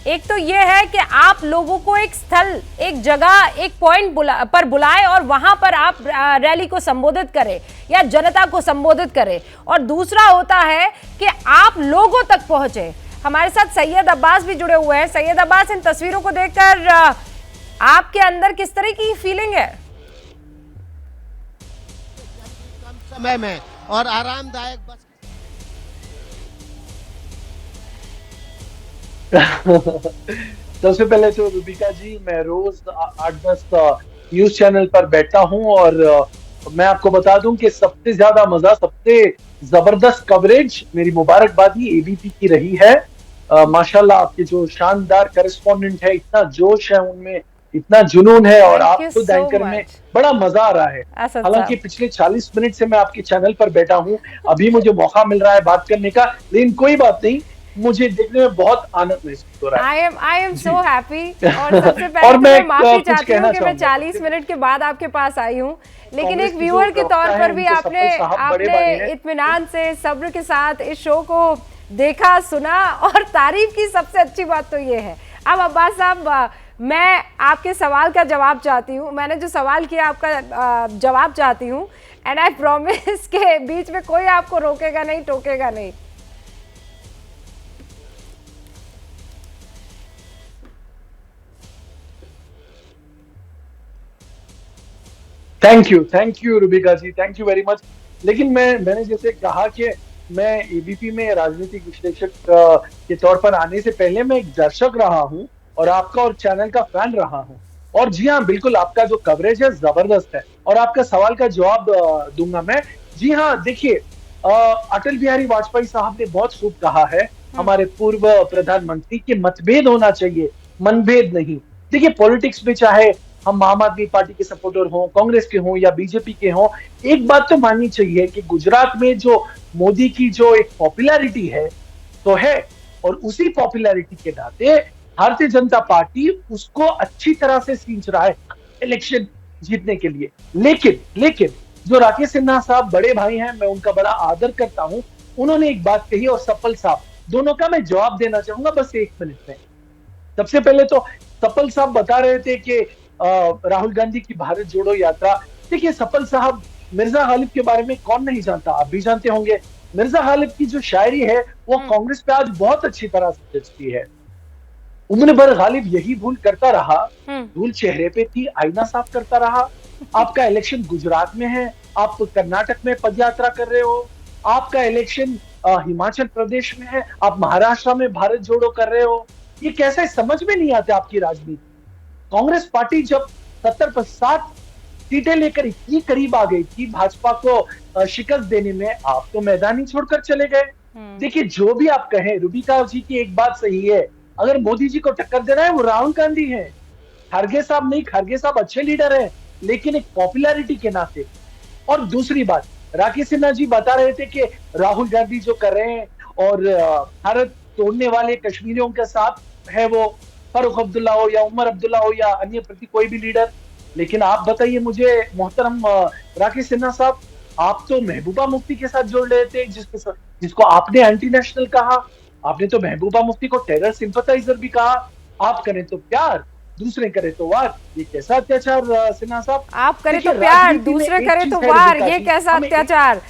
एक तो ये है कि आप लोगों को एक स्थल, एक जगह, एक पॉइंट पर बुलाएं और वहां पर आप रैली को संबोधित करें या जनता को संबोधित करें, और दूसरा होता है कि आप लोगों तक पहुंचे। हमारे साथ सैयद अब्बास भी जुड़े हुए हैं। सैयद अब्बास, इन तस्वीरों को देखकर आपके अंदर किस तरह की फीलिंग है? कम समय में और आरामदायक बस सबसे पहले तो रूबिका जी, मैं रोज 8-10 न्यूज चैनल पर बैठता हूं और मैं आपको बता दूं कि सबसे ज्यादा मजा, सबसे जबरदस्त कवरेज, मेरी मुबारकबादी एबीपी की रही है। माशाल्लाह, आपके जो शानदार करेस्पॉन्डेंट है, इतना जोश है उनमें, इतना जुनून है और आप खुद एंकर में बड़ा मजा आ रहा है। हालांकि पिछले 40 मिनट से मैं आपके चैनल पर बैठा हूं, अभी मुझे मौका मिल रहा है बात करने का, लेकिन कोई बात नहीं, मुझे देखने में बहुत आनंद महसूस हो रहा है। I am so happy। और सबसे पहले तो मैं माफी चाहती हूँ कि मैं 40 मिनट के बाद आपके पास आई हूँ, लेकिन एक व्यूअर के तौर पर भी आपने इत्मीनान से, सब्र के साथ इस शो को देखा, सुना और तारीफ की। सबसे अच्छी बात तो ये है। अब अब्बास साहब, मैं आपके सवाल का जवाब चाहती हूँ। मैंने जो सवाल किया आपका जवाब चाहती हूँ, एंड आई प्रॉमिस के बीच में कोई आपको रोकेगा नहीं, टोकेगा नहीं। Thank you Rubika ji, thank you very much. लेकिन मैंने जैसे कहा कि मैं एबीपी में राजनीतिक विश्लेषक के तौर पर आने से पहले मैं एक दर्शक रहा हूं और आपका और चैनल का फैन रहा हूं। और जी हाँ, बिल्कुल आपका जो कवरेज है जबरदस्त है और आपका सवाल का जवाब दूंगा मैं। जी हाँ, देखिए, अटल बिहारी वाजपेयी साहब ने बहुत खूब कहा है, हमारे पूर्व प्रधानमंत्री, के मतभेद होना चाहिए, मनभेद नहीं। देखिए, पॉलिटिक्स में चाहे हम आम आदमी पार्टी के सपोर्टर हों, कांग्रेस के हों या बीजेपी के हों, एक बात तो माननी चाहिए कि गुजरात में जो मोदी की जो एक पॉपुलैरिटी है तो है, और उसी पॉपुलैरिटी के नाते भारतीय जनता पार्टी उसको अच्छी तरह से सींच रहा है इलेक्शन जीतने के लिए। लेकिन जो राकेश सिन्हा साहब बड़े भाई हैं, मैं उनका बड़ा आदर करता हूं, उन्होंने एक बात कही और सफल साहब, दोनों का मैं जवाब देना चाहूंगा बस 1 मिनट में। सबसे पहले तो सफल साहब बता रहे थे कि राहुल गांधी की भारत जोड़ो यात्रा। देखिए, सफल साहब, मिर्जा गालिब के बारे में कौन नहीं जानता, आप भी जानते होंगे। मिर्जा गालिब की जो शायरी है वो कांग्रेस पे आज बहुत अच्छी तरह से जचती है। उम्र भर गालिब यही भूल करता रहा, धूल चेहरे पे थी, आईना साफ करता रहा। आपका इलेक्शन गुजरात में है, आप कर्नाटक में पदयात्रा कर रहे हो, आपका इलेक्शन हिमाचल प्रदेश में है, आप महाराष्ट्र में भारत जोड़ो कर रहे हो। ये कैसे समझ में नहीं आते आपकी राजनीति। कांग्रेस पार्टी जब 70 पर 60 सीटें लेकर इतनी करीब आ गई थी भाजपा को शिकस्त देने में, आप तो मैदान ही छोड़कर चले गए। देखिए, जो भी आप कहें, रूबिका जी की एक बात सही है, अगर मोदी जी को टक्कर देना है वो राहुल गांधी है। खड़गे साहब नहीं, खड़गे साहब अच्छे लीडर हैं, लेकिन एक पॉपुलैरिटी के नाते। और दूसरी बात, राकेश सिन्हा जी बता रहे थे कि राहुल गांधी जो कर रहे हैं और भारत तोड़ने वाले कश्मीरियों के साथ है, वो फारूक अब्दुल्ला हो या उमर अब्दुल्ला हो या अन्य प्रति कोई भी लीडर। लेकिन आप बताइए मुझे मोहतरम राकेश सिन्हा साहब, आप तो महबूबा मुफ्ती के साथ जोड़ रहे थे, जिसको आपने एंटी नेशनल कहा। आपने तो महबूबा मुफ्ती को टेरर सिंपथाइजर भी कहा। आप करें तो प्यार, दूसरे करे तो वार। ये कैसा अत्याचार सिन्हा साहब? आप करें तो प्यार, दूसरे करे तो वार, ये कैसा अत्याचार?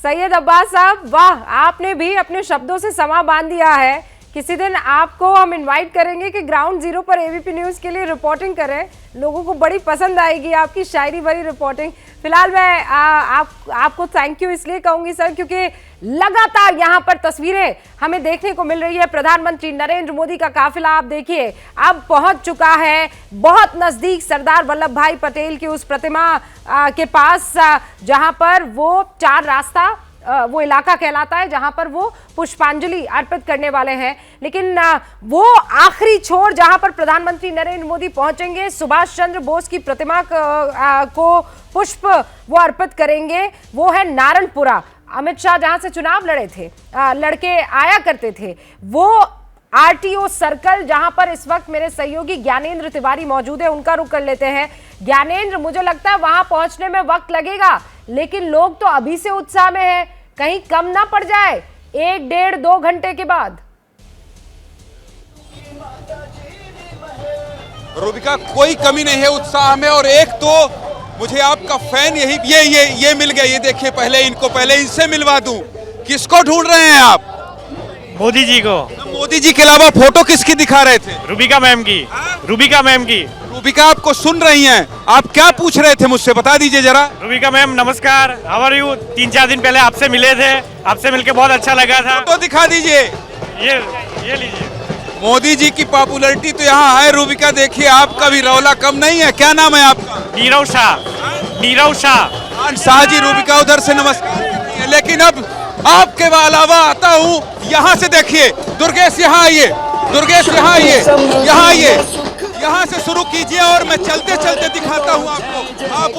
सैयद अब्बास साहब, वाह, आपने भी अपने शब्दों से समा बांध दिया है। किसी दिन आपको हम इनवाइट करेंगे कि ग्राउंड जीरो पर एबीपी न्यूज़ के लिए रिपोर्टिंग करें। लोगों को बड़ी पसंद आएगी आपकी शायरी भरी रिपोर्टिंग। फिलहाल मैं आपको थैंक यू इसलिए कहूंगी सर, क्योंकि लगातार यहाँ पर तस्वीरें हमें देखने को मिल रही है। प्रधानमंत्री नरेंद्र मोदी का काफिला आप देखिए अब पहुंच चुका है बहुत नजदीक सरदार वल्लभ भाई पटेल की उस प्रतिमा के पास, जहां पर वो 4 रास्ता वो इलाका कहलाता है, जहां पर वो पुष्पांजलि अर्पित करने वाले हैं। लेकिन वो आखिरी छोर जहां पर प्रधानमंत्री नरेंद्र मोदी पहुंचेंगे, सुभाष चंद्र बोस की प्रतिमा को पुष्प वो अर्पित करेंगे, वो है नारायणपुरा। अमित शाह जहां से चुनाव लड़के आया करते थे, वो आरटीओ सर्कल, जहां पर इस वक्त मेरे सहयोगी ज्ञानेंद्र तिवारी मौजूद है, उनका रुख कर लेते हैं। ज्ञानेंद्र, मुझे लगता है वहां पहुंचने में वक्त लगेगा, लेकिन लोग तो अभी से उत्साह में हैं, कहीं कम ना पड़ जाए 1, 1.5, 2 घंटे के बाद। रूबिका, कोई कमी नहीं है उत्साह में। और एक तो मुझे आपका फैन ये मिल गया। ये देखिए, पहले इनसे मिलवा दूं। किसको ढूंढ रहे हैं आप? मोदी जी को। मोदी जी के अलावा फोटो किसकी दिखा रहे थे? रूबिका मैम की। रूबिका मैम की। रूबिका आपको सुन रही हैं। आप क्या पूछ रहे थे मुझसे, बता दीजिए जरा। रूबिका मैम नमस्कार, हाउ आर यू? 3-4 दिन पहले आपसे मिले थे, आपसे मिलके बहुत अच्छा लगा था। तो दिखा दीजिए। ये लीजिए। मोदी जी की पॉपुलैरिटी तो यहाँ है। रूबिका देखिए, आपका भी रौला कम नहीं है। क्या नाम है आपका? नीरव शाह। नीरव शाह। शाह जी, रूबिका उधर से नमस्कार। लेकिन अब आपके अलावा आता हूँ यहाँ से। देखिए दुर्गेश, यहाँ आइए। दुर्गेश, यहाँ आइए, यहाँ आइए, यहाँ से शुरू कीजिए और मैं चलते चलते दिखाता हूँ आपको। आप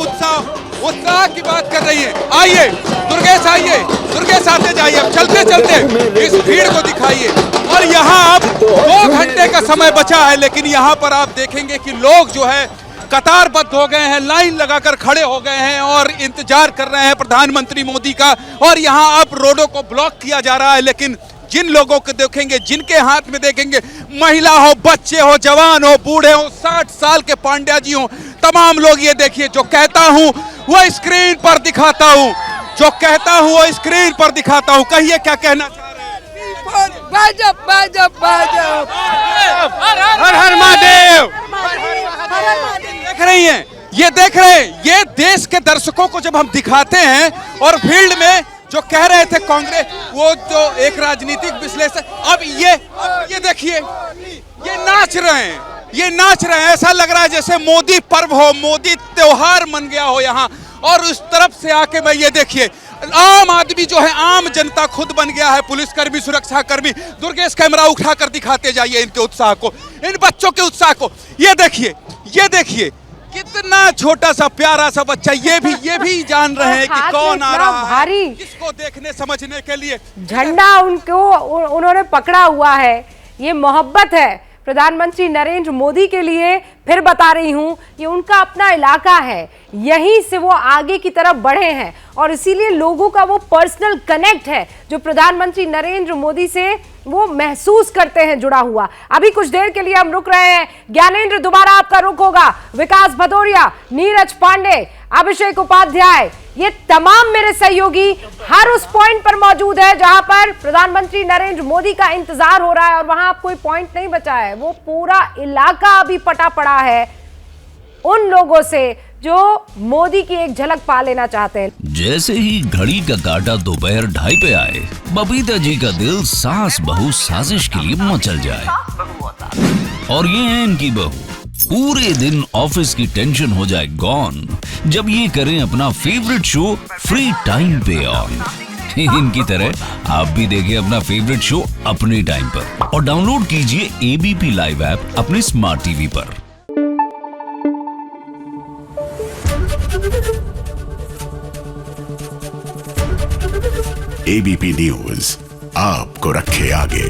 उत्साह की बात कर रही है। आइए दुर्गेश, आइए दुर्गेश, आते जाइए। अब चलते चलते इस भीड़ को दिखाइए। और यहाँ अब 2 घंटे का समय बचा है, लेकिन यहाँ पर आप देखेंगे कि लोग जो है कतारबद्ध हो गए हैं, लाइन लगाकर खड़े हो गए हैं और इंतजार कर रहे हैं प्रधानमंत्री मोदी का। और यहाँ अब रोडों को ब्लॉक किया जा रहा है। लेकिन जिन लोगों को देखेंगे, जिनके हाथ में देखेंगे, महिला हो, बच्चे हो, जवान हो, बूढ़े हो, 60 साल के पांड्या जी हो, तमाम लोग ये देखिए। जो कहता हूँ वो स्क्रीन पर दिखाता हूँ, जो कहता हूँ वो स्क्रीन पर दिखाता हूँ। कहिए क्या कहना चाह रहे हैं? भाजप भाजप भाजप, हर हर महादेव। देख रही हैं, ये देख रहे हैं, ये देश के दर्शकों को जब हम दिखाते हैं और फील्ड में जो कह रहे थे कांग्रेस, वो जो एक राजनीतिक विश्लेषक, अब ये देखिए, ये नाच रहे हैं, ये नाच रहे हैं। ऐसा लग रहा है जैसे मोदी पर्व हो, मोदी त्योहार मन गया हो यहाँ। और उस तरफ से आके मैं ये देखिए, आम आदमी जो है, आम जनता खुद बन गया है पुलिसकर्मी, सुरक्षा कर्मी। दुर्गेश, कैमरा उठाकर दिखाते जाइए इनके उत्साह को, इन बच्चों के उत्साह को। ये देखिए, ये देखिए, कितना छोटा सा प्यारा सा बच्चा। ये भी जान रहे हैं कि कौन आ रहा है, किसको देखने समझने के लिए। झंडा उन्होंने पकड़ा हुआ है। ये मोहब्बत है प्रधानमंत्री नरेंद्र मोदी के लिए। फिर बता रही हूं, ये उनका अपना इलाका है, यहीं से वो आगे की तरफ बढ़े हैं और इसीलिए लोगों का वो पर्सनल कनेक्ट है जो प्रधानमंत्री नरेंद्र मोदी से वो महसूस करते हैं जुड़ा हुआ। अभी कुछ देर के लिए हम रुक रहे हैं। ज्ञानेंद्र, दोबारा आपका रुख होगा। विकास भदौरिया, नीरज पांडे, अभिषेक उपाध्याय, ये तमाम मेरे सहयोगी हर उस पॉइंट पर मौजूद है जहां पर प्रधानमंत्री नरेंद्र मोदी का इंतजार हो रहा है। और वहां अब कोई पॉइंट नहीं बचा है, वो पूरा इलाका अभी पटा पड़ा है। उन लोगों से जो मोदी की एक झलक पा लेना चाहते हैं। जैसे ही घड़ी का काटा दोपहर 2:30 पे आए, बबीता जी का दिल सास बहू साजिश के लिए मचल जाए। और ये है इनकी बहू, पूरे दिन ऑफिस की टेंशन हो जाए गॉन जब ये करें अपना फेवरेट शो फ्री टाइम पे ऑन। इनकी तरह आप भी देखिए अपना फेवरेट शो अपने टाइम पर और डाउनलोड कीजिए एबीपी लाइव ऐप अपने स्मार्ट टीवी पर। एबीपी न्यूज आपको रखे आगे।